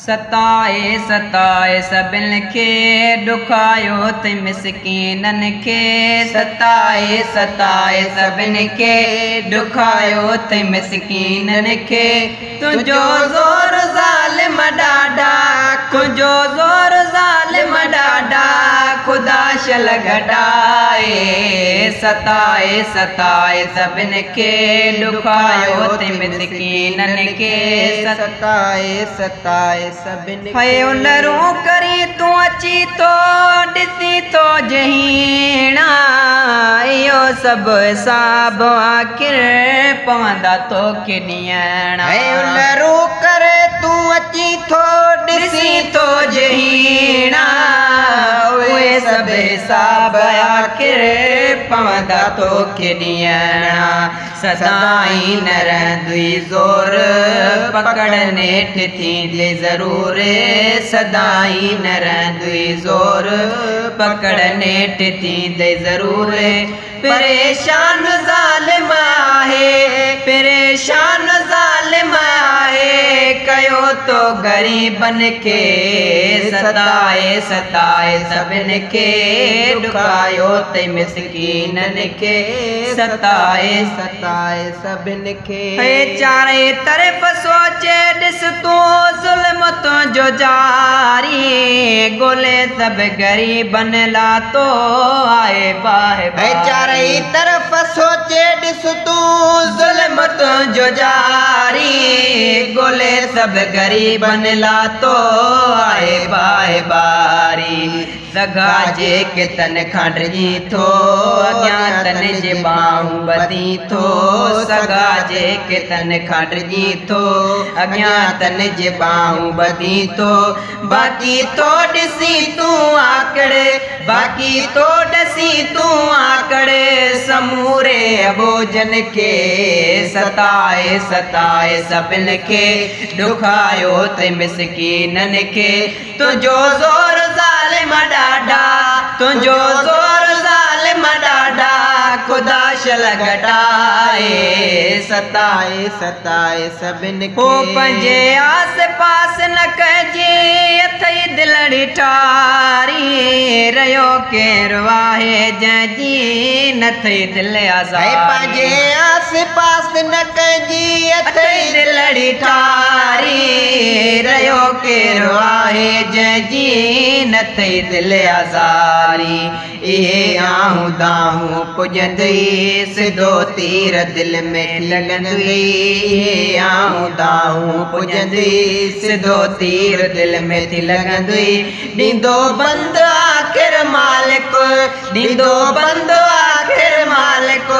सताए सताए सभिन खे ॾुखायो त मिसकीनन खे सताए सताए सभिन खे ॾुखायो त मिसकीनन खे तुंहिंजो ज़ोर ज़ालिम ॾाढा तुंहिंजो ज़ोर ज़ालिम ॾाढा ख़ुदा शल घटाए सताए सताए सभिन खे ॾुखायो त मिसकीनन खे सताए सताए सभिन हए उनरूं करी तूं अची तो ॾिसी तो जहीणा इहो सभु हिसाब आख़िर पवंदा तोखे ॾियणा उनरूं करे तूं अची थो ॾिसी तो जहीणा उहे सभु हिसाब आख़िर पवंदा तोखे ॾियणा सदाई न रहंदी ज़ोर पकड़ नेठ थींदे ज़रूर सदाई न रहंदी ज़ोर पकड़ नेठ थींदे ज़रूर परेशान ज़ालिम आहे परेशान ज़ालिम आहे कयो तो ग़रीबन खे सताए सताए सभिन खे ॾुखायो त मिसकीनन खे सताए सताए सभिन खे चारे तरफ़ सोचे ॾिस तूं ज़ुल्म तुंहिंजो जारी ॻोल्हे सभु ग़रीबन लाइ तो आहे बाहि चारे तरफ़ सोचे ॾिस तूं ज़ुल्म तुंहिंजो जारी ॻोल्हे सभु ग़रीबन लाइ तो आहे बाहि बारी सगा जेके तन खंडजी थो अज्ञातन जे बाहूं ॿधी थो सगा जेके तन खंडजी थो अज्ञातन जे बाहूं ॿधी थो बाक़ी तो ॾिसी तूं आकड़ बाक़ी तो ॾिसी तूं आकड़ समूरे अबोजन खे सताए सताए सभिन खे ॾुखायो त मिसकीनन खे तुंहिंजो ज़ोर ज़ालिम ॾाढा तुंहिंजो ज़ोर ज़ालिम ॾाढा ख़ुदा शल घटाए सताए सताए सभिन खे हो पंहिंजे आस पास न कजे अथई दिलड़ी ठारी रहियो केरु आहे जंहिंजी न थई दिलि आज़ारी पंहिंजे आस पास न कजी अथई दिलड़ी ठारी रहियो केरु आहे जंहिंजी न थई दिलि आज़ारी इहे आहूं दाहूं पुॼंदई सिधो तीर दिल में लॻंदई इहे आहूं दाहूं पुॼंदई सिधो तीर दिल में थी लॻंदई ॾींदो बंद आख़िर मालिक ॾींदो बंद आख़िर मालिक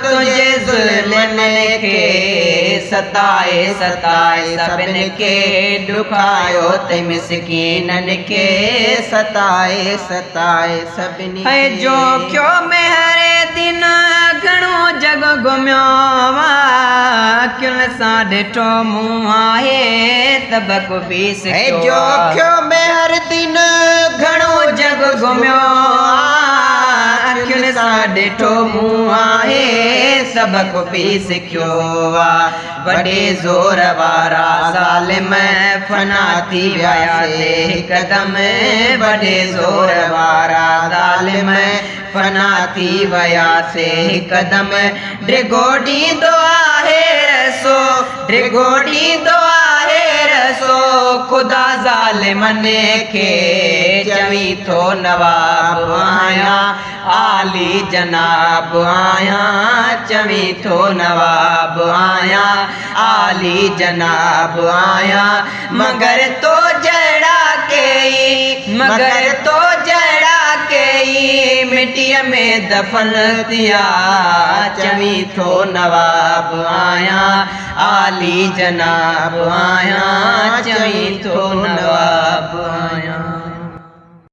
तुंहिंजे ज़ुल्मन खे सताए सताए सभिन खे ॾुखायो त मिसकीनन खे सताए सताए सभिन जो क्यो में हरे दिन घणो जग घुमियो अखियुनि सां ॾिठो मूं आहे सबक बि सिखियो जो क्यो में हर दिन घणो जग घुमियो अखियुनि सां ॾिठो मूं आहे सबक बि सिखियो वॾे ज़ोर वारा ज़ालिम फना थी विया हिकदम वॾे ज़ोर वारा ज़ालिम फना थी वियासे हिकदम ड्रिगो ॾींदो आहे रसो ड्रिगो ॾींदो आहे रसो ख़ुदा ज़ालिमन खे चवी थो नवाब आहियां आली जनाब आहियां चवी थो नवाब आहियां आली जनाब आहियां मगर तो जहिड़ा कई मगर तो जहिड़ा कई मिटीअ में दफ़न थिया चवी थो नवाब आहियां आली जनाब आहियां चवी थो नवाब आहियां।